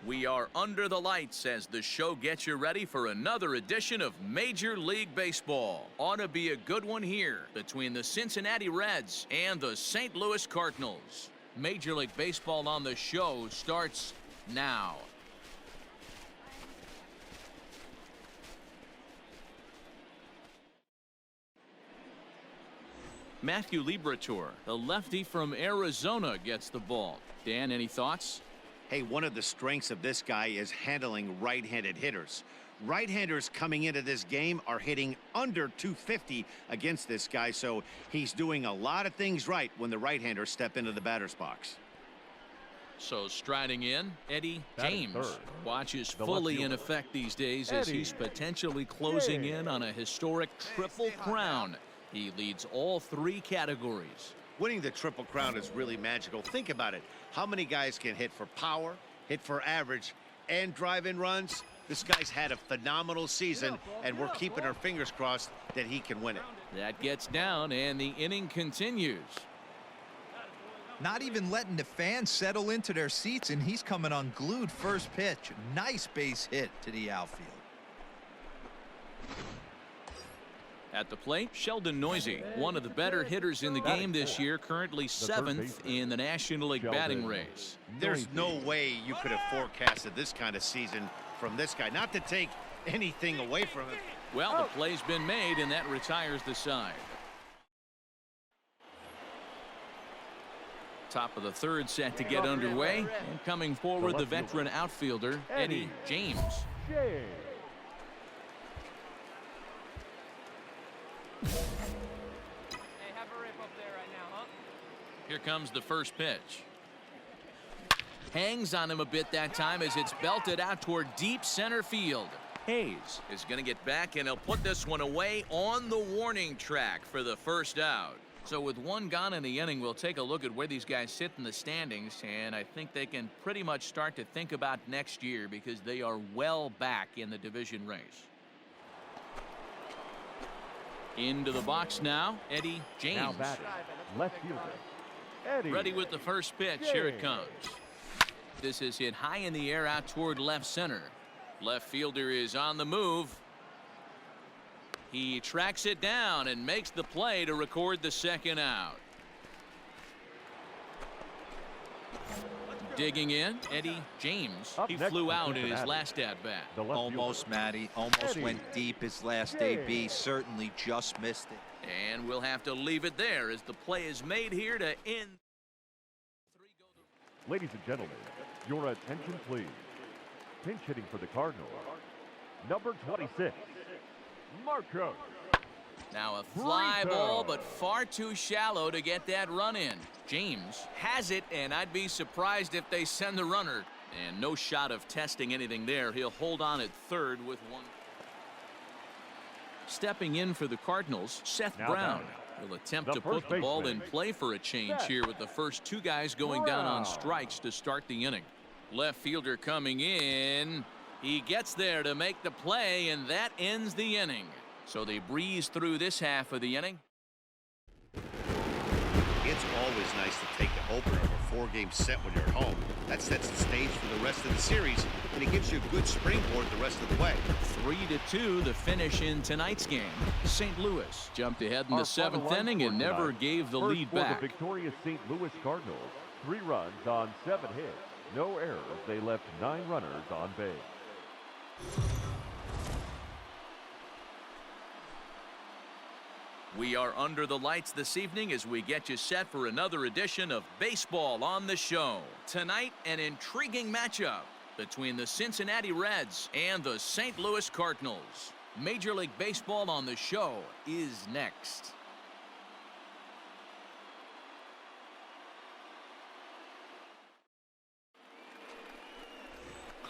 We are under the lights as the show gets you ready for another edition of Major League Baseball. Ought to be a good one here between the Cincinnati Reds and the St. Louis Cardinals. Major League Baseball on the show starts now. Matthew Liberatore, the lefty from Arizona, gets the ball. Dan, any thoughts? Hey, one of the strengths of this guy is handling right-handed hitters. Right-handers coming into this game are hitting under 250 against this guy, so he's doing a lot of things right when the right-handers step into the batter's box. So striding in, Eddie James. Watch is fully in effect these days as he's potentially closing in on a historic triple crown. He leads all three categories. Winning the Triple Crown is really magical. Think about it. How many guys can hit for power, hit for average, and drive in runs? This guy's had a phenomenal season, and we're keeping our fingers crossed that he can win it. That gets down, and the inning continues. Not even letting the fans settle into their seats, and he's coming unglued first pitch. Nice base hit to the outfield. At the plate, Sheldon Noise, one of the better hitters in the game this year, currently 7th in the National League batting race. There's no way you could have forecasted this kind of season from this guy. Not to take anything away from him. Well, the play's been made, and that retires the side. Top of the third set to get underway. And coming forward, the veteran outfielder, Eddie James. Here comes the first pitch. Hangs on him a bit that time as it's belted out toward deep center field. Hayes is going to get back, and he'll put this one away on the warning track for the first out. So with one gone in the inning, we'll take a look at where these guys sit in the standings, and I think they can pretty much start to think about next year because they are well back in the division race. Into the box now, Eddie James. Now batting, left fielder, Eddie. Ready with the first pitch. Here it comes. This is hit high in the air out toward left center. Left fielder is on the move. He tracks it down and makes the play to record the second out. Digging in, Eddie James. He flew out in his last at-bat. Almost, Matty. Almost went deep his last AB. Certainly just missed it. And we'll have to leave it there as the play is made here to end. Ladies and gentlemen, your attention please. Pinch hitting for the Cardinals, number 26, Marco. Now a fly ball, but far too shallow to get that run in. James has it, and I'd be surprised if they send the runner. And no shot of testing anything there. He'll hold on at third with one. Stepping in for the Cardinals, Seth Brown will attempt to put the ball in play for a change here with the first two guys going down on strikes to start the inning. Left fielder coming in. He gets there to make the play, and that ends the inning. So they breeze through this half of the inning. It's always nice to take the opener of a four-game set when you're at home. That sets the stage for the rest of the series, and it gives you a good springboard the rest of the way. 3-2 the finish in tonight's game. St. Louis jumped ahead in the seventh inning and never gave the lead back. The victorious St. Louis Cardinals, 3 runs on 7 hits. No errors. They left 9 runners on base. We are under the lights this evening as we get you set for another edition of Baseball on the Show. Tonight, an intriguing matchup between the Cincinnati Reds and the St. Louis Cardinals. Major League Baseball on the Show is next.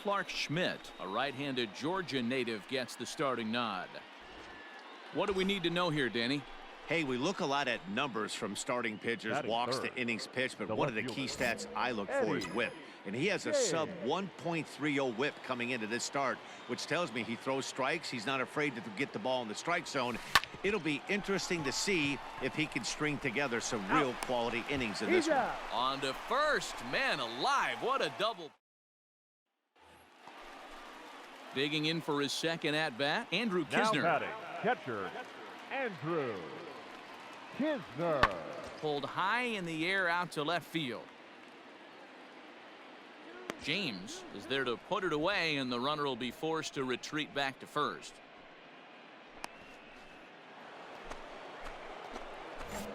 Clark Schmidt, a right-handed Georgia native, gets the starting nod. What do we need to know here, Danny? Hey, we look a lot at numbers from starting pitchers, walks to innings pitched, but one of the key stats I look for is whip. And he has a sub 1.30 whip coming into this start, which tells me he throws strikes. He's not afraid to get the ball in the strike zone. It'll be interesting to see if he can string together some real quality innings in this one. On to first. Man alive, what a double. Digging in for his second at-bat, Andrew Now Kisner. batting, catcher, Andrew Kisner. Pulled high in the air out to left field. James is there to put it away, and the runner will be forced to retreat back to first.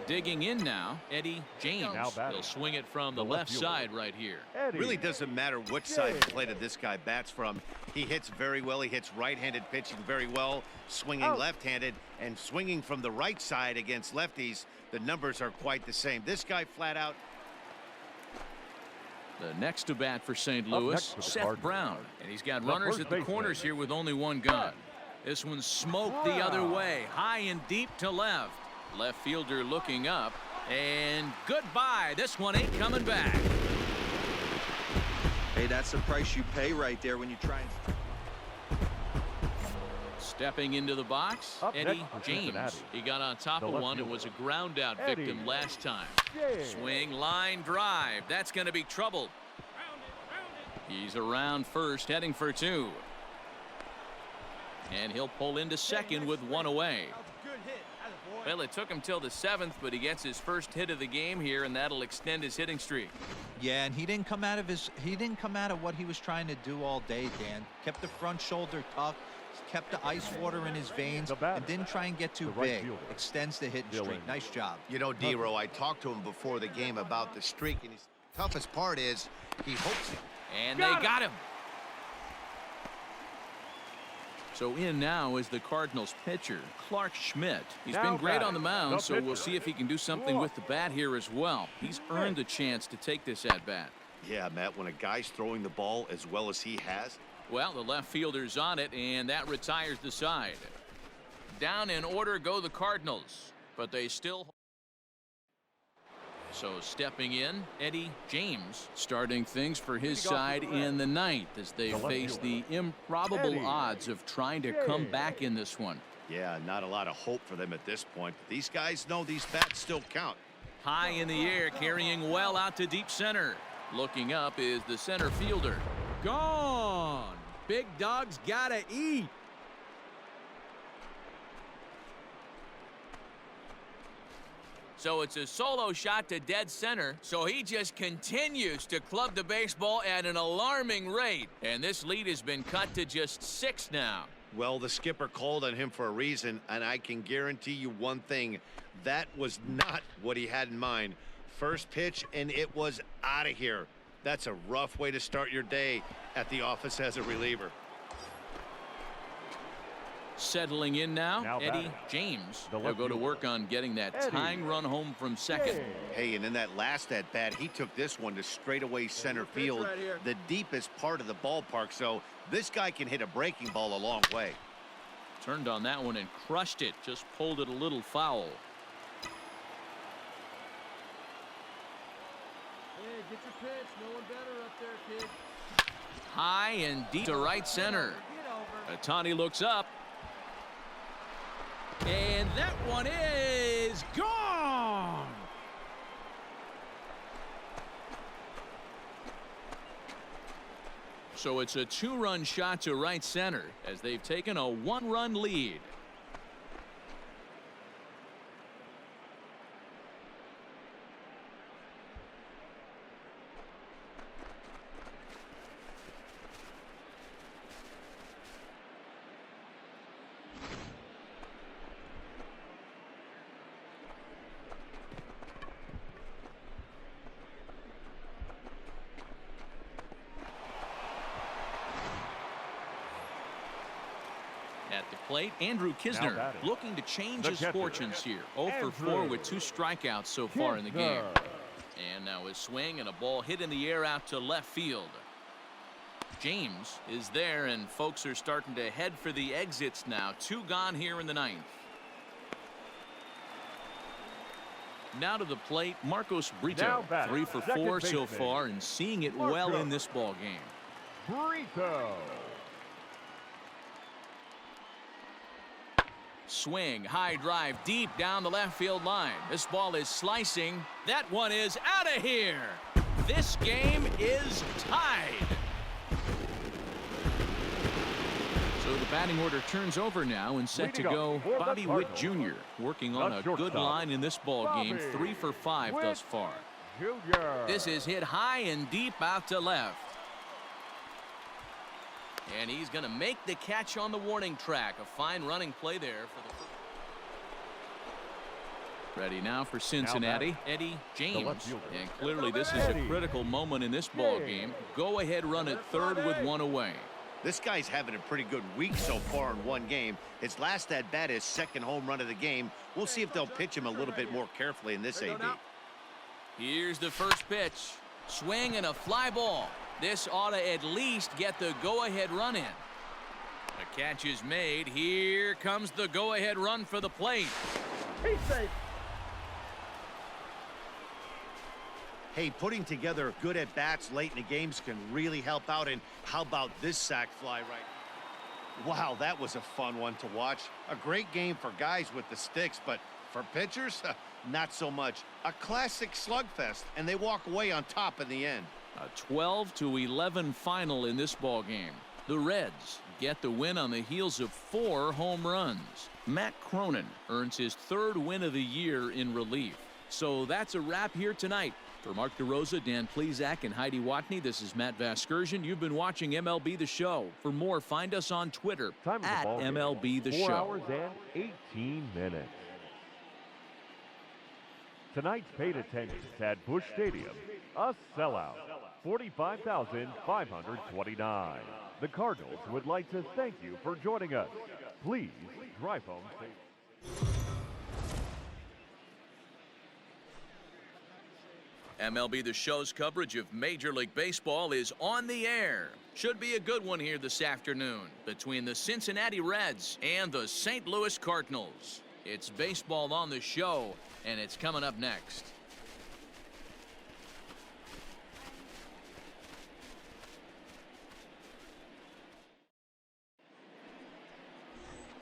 Digging in now, Eddie James. He'll swing it from the left side right here. Really doesn't matter which side of the plate this guy bats from. He hits very well. He hits right-handed pitching very well, swinging left-handed, and swinging from the right side against lefties. The numbers are quite the same. This guy flat out. The next to bat for St. Louis, Seth Brown. And he's got runners at the corners here with only one gun. This one's smoked the other way, high and deep to left. Left fielder looking up, and goodbye. This one ain't coming back. Hey, that's the price you pay right there when you try and... Stepping into the box, Eddie James. He got on top of one and was a ground out victim last time. Swing, line, drive. That's going to be trouble. He's around first, heading for two. And he'll pull into second with one away. Well, it took him till the seventh, but he gets his first hit of the game here, and that'll extend his hitting streak. Yeah, and he didn't come out of what he was trying to do all day, Dan. Kept the front shoulder tucked, kept the ice water in his veins, and didn't try and get too big. Extends the hitting streak. Nice job. You know, D-Row, I talked to him before the game about the streak, and his toughest part is he hopes it. And they got him. So in now is the Cardinals pitcher, Clark Schmidt. He's been great on the mound, so we'll see if he can do something with the bat here as well. He's earned a chance to take this at-bat. Yeah, Matt, when a guy's throwing the ball as well as he has. Well, the left fielder's on it, and that retires the side. Down in order go the Cardinals, but they still... So stepping in, Eddie James starting things for his side in the ninth as they face the improbable odds of trying to come back in this one. Yeah, not a lot of hope for them at this point. But these guys know these bats still count. High in the air, carrying well out to deep center. Looking up is the center fielder. Gone. Big dog's gotta eat. So it's a solo shot to dead center. So he just continues to club the baseball at an alarming rate. And this lead has been cut to just 6 now. Well, the skipper called on him for a reason, and I can guarantee you one thing. That was not what he had in mind. First pitch, and it was out of here. That's a rough way to start your day at the office as a reliever. Settling in now Eddie James. They'll go to work on getting that tying run home from second. Hey, and in that last at-bat, he took this one to straightaway center field, the deepest part of the ballpark. So this guy can hit a breaking ball a long way. Turned on that one and crushed it. Just pulled it a little foul. Hey, get your pitch. No one better up there, kid. High and deep to right center. Ohtani looks up. And that one is gone. So it's a 2-run shot to right center as they've taken a 1-run lead. At the plate, Andrew Kisner looking to change his fortunes here. 0 for 4 with 2 strikeouts so far in the game. And now his swing and a ball hit in the air out to left field. James is there, and folks are starting to head for the exits now. 2 gone here in the ninth. Now to the plate, Marcos Brito. 3 for 4 so far and seeing it well in this ball game. Brito. Swing, high drive, deep down the left field line. This ball is slicing. That one is out of here. This game is tied. batting order turns over now, and set to go Bobby Witt Jr. working on a good line in this ball game. 3 for 5 thus far. This is hit high and deep out to left. And he's going to make the catch on the warning track. A fine running play there for the... Ready now for Cincinnati, Eddie James. And clearly this is a critical moment in this ball game. Go ahead run at third with one away. This guy's having a pretty good week so far in one game. His last at bat, his second home run of the game. We'll see if they'll pitch him a little bit more carefully in this AB. Here's the first pitch. Swing and a fly ball. This ought to at least get the go-ahead run in. The catch is made. Here comes the go-ahead run for the plate. He's safe. Hey, putting together good at-bats late in the games can really help out. And how about this sac fly right now? Wow, that was a fun one to watch. A great game for guys with the sticks, but for pitchers, not so much. A classic slugfest, and they walk away on top in the end. A 12-11 final in this ball game. The Reds get the win on the heels of 4 home runs. Matt Cronin earns his 3rd win of the year in relief. So that's a wrap here tonight. For Mark DeRosa, Dan Plesac, and Heidi Watney, this is Matt Vasgersian. You've been watching MLB The Show. For more, find us on Twitter at MLB The Show. 4 hours and 18 minutes. Tonight's paid attendance at Busch Stadium, a sellout, 45,529. The Cardinals would like to thank you for joining us. Please drive home safe. MLB The Show's coverage of Major League Baseball is on the air. Should be a good one here this afternoon between the Cincinnati Reds and the St. Louis Cardinals. It's baseball on the show, and it's coming up next.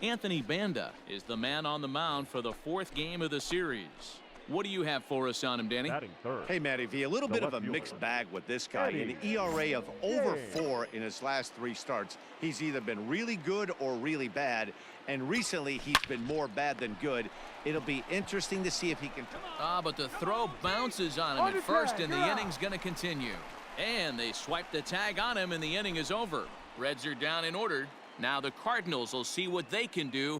Anthony Banda is the man on the mound for the 4th game of the series. What do you have for us on him, Danny? Hey, Matty V, a little bit of a mixed bag with this guy. An ERA of over 4 in his last 3 starts. He's either been really good or really bad, and recently he's been more bad than good. It'll be interesting to see if he can... but the throw bounces on him at first, and the inning's going to continue. And they swipe the tag on him, and the inning is over. Reds are down and ordered. Now the Cardinals will see what they can do.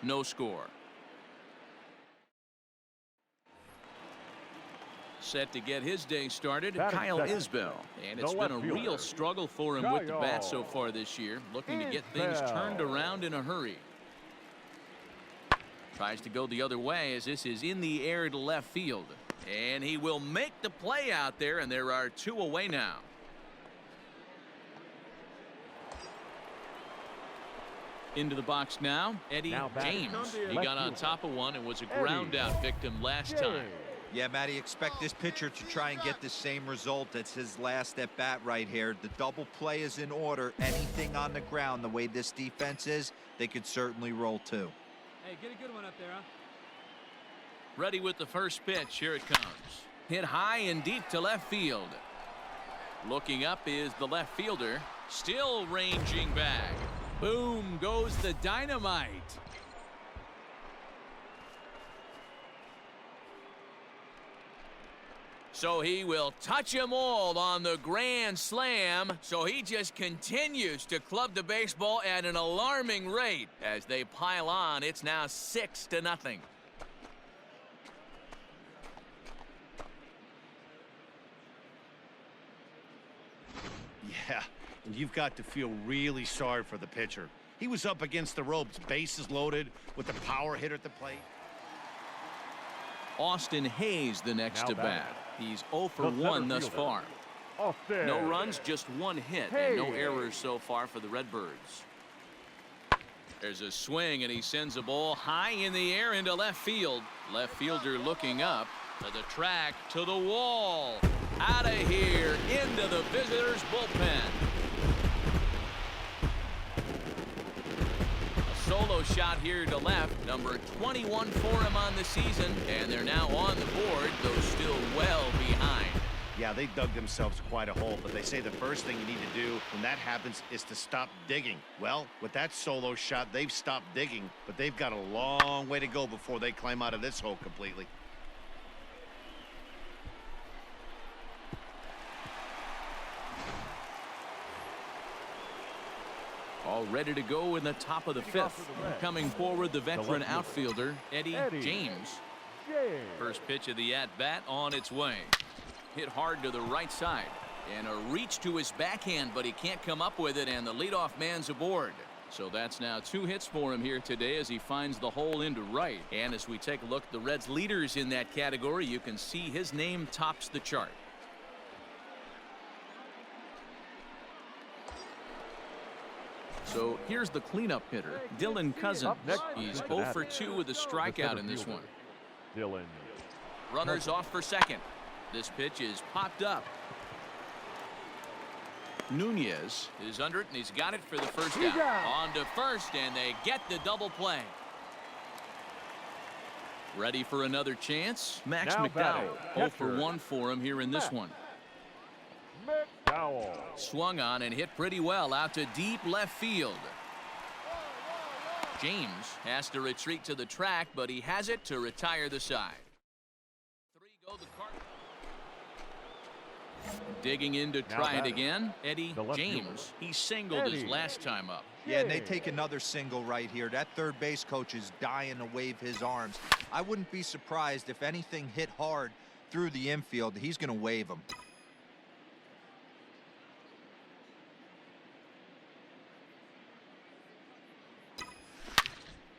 No score. Set to get his day started, Kyle Isbell. And it's been a real struggle for him with the bat so far this year. Looking to get things turned around in a hurry. Tries to go the other way as this is in the air to left field. And he will make the play out there, and there are 2 away now. Into the box now, Eddie James. He got on top of one and was a ground out victim last time. Yeah, Matty, expect this pitcher to try and get the same result. It's his last at bat right here. The double play is in order. Anything on the ground, the way this defense is, they could certainly roll too. Hey, get a good one up there, huh? Ready with the first pitch. Here it comes. Hit high and deep to left field. Looking up is the left fielder. Still ranging back. Boom goes the dynamite. So he will touch them all on the grand slam. So he just continues to club the baseball at an alarming rate. As they pile on, it's now 6-0. Yeah, and you've got to feel really sorry for the pitcher. He was up against the ropes, bases loaded, with the power hitter at the plate. Austin Hayes the next to bat. He's 0 for 1 thus far. No runs, just 1 hit, and no errors so far for the Redbirds. There's a swing, and he sends a ball high in the air into left field. Left fielder looking up to the track, to the wall. Out of here, into the visitors' bullpen. A solo shot here to left, number 21 for him on the season, and they're now on the board, though still well behind. Yeah, they dug themselves quite a hole, but they say the first thing you need to do when that happens is to stop digging. Well, with that solo shot, they've stopped digging, but they've got a long way to go before they climb out of this hole completely. All ready to go in the top of the fifth. Coming forward, the veteran outfielder, Eddie James. First pitch of the at-bat on its way. Hit hard to the right side. And a reach to his backhand, but he can't come up with it, and the leadoff man's aboard. So that's now 2 hits for him here today as he finds the hole into right. And as we take a look at the Reds' leaders in that category, you can see his name tops the chart. So here's the cleanup hitter, Dylan Cousins. He's 0 for 2 with a strikeout in this one. Runners off for second. This pitch is popped up. Nunez is under it, and he's got it for the first down. On to first, and they get the double play. Ready for another chance? Max McDowell. 0 for 1 for him here in this one. Swung on and hit pretty well out to deep left field. James has to retreat to the track, but he has it to retire the side. 3 go the Cardinals. Digging in to try it again. Eddie James. He singled his last time up. Yeah, and they take another single right here. That third base coach is dying to wave his arms. I wouldn't be surprised if anything hit hard through the infield. He's going to wave them.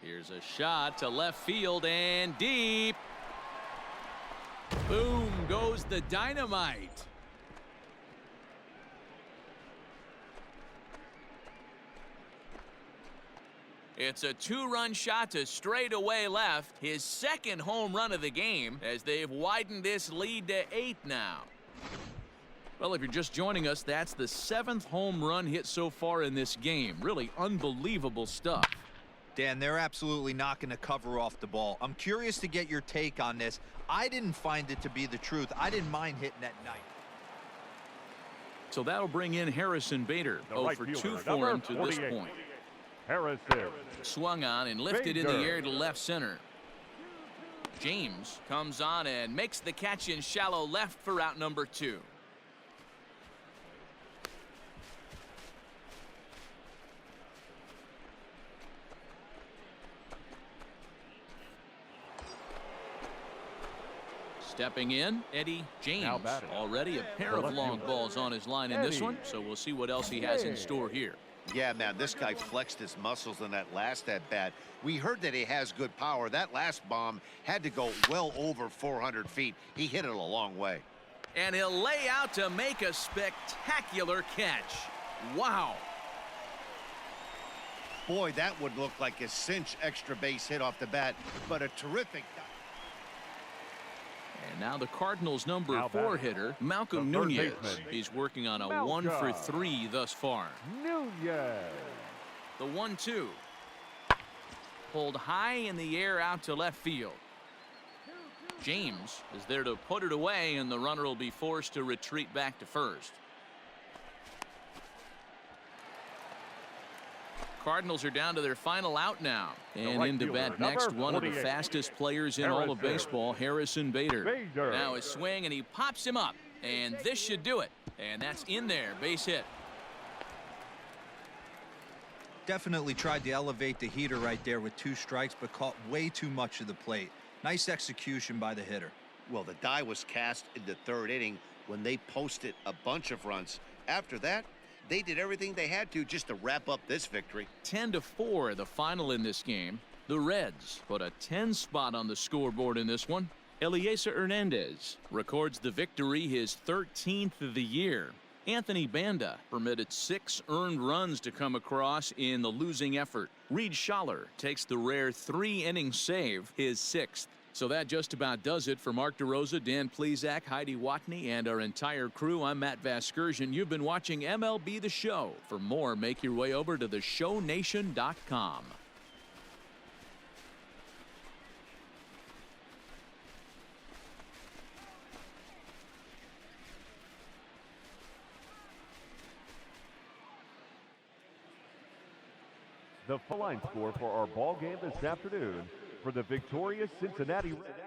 Here's a shot to left field and deep. Boom goes the dynamite. It's a 2-run shot to straightaway left. His second home run of the game as they've widened this lead to 8 now. Well, if you're just joining us, that's the 7th home run hit so far in this game. Really unbelievable stuff. Dan, they're absolutely not going to cover off the ball. I'm curious to get your take on this. I didn't find it to be the truth. I didn't mind hitting that night. So that'll bring in Harrison Bader. 0 for 2 for him to this point. Harrison. Swung on and lifted in the air to left center. James comes on and makes the catch in shallow left for out number 2. Stepping in, Eddie James. Already a pair of long balls on his line in this one, so we'll see what else he has in store here. Yeah, man, this guy flexed his muscles in that last at-bat. We heard that he has good power. That last bomb had to go well over 400 feet. He hit it a long way. And he'll lay out to make a spectacular catch. Wow. Boy, that would look like a cinch extra base hit off the bat, but a terrific. And now the Cardinals' number 4 hitter, Malcolm Nunez. He's working on a 1 for 3 thus far. Nunez. The 1-2. Pulled high in the air out to left field. James is there to put it away, and the runner will be forced to retreat back to first. Cardinals are down to their final out now. And in to bat next, one of the fastest players in all of baseball, Harrison Bader. Now his swing, and he pops him up. And this should do it. And that's in there, base hit. Definitely tried to elevate the heater right there with 2 strikes, but caught way too much of the plate. Nice execution by the hitter. Well, the die was cast in the 3rd inning when they posted a bunch of runs. After that, they did everything they had to just to wrap up this victory. 10-4, the final in this game. The Reds put a 10 spot on the scoreboard in this one. Elieser Hernandez records the victory, his 13th of the year. Anthony Banda permitted 6 earned runs to come across in the losing effort. Reed Schaller takes the rare 3-inning save, his 6th. So that just about does it for Mark DeRosa, Dan Plesac, Heidi Watney, and our entire crew. I'm Matt Vasgersian. You've been watching MLB The Show. For more, make your way over to theshownation.com. The full line score for our ball game this afternoon for the victorious Cincinnati Reds.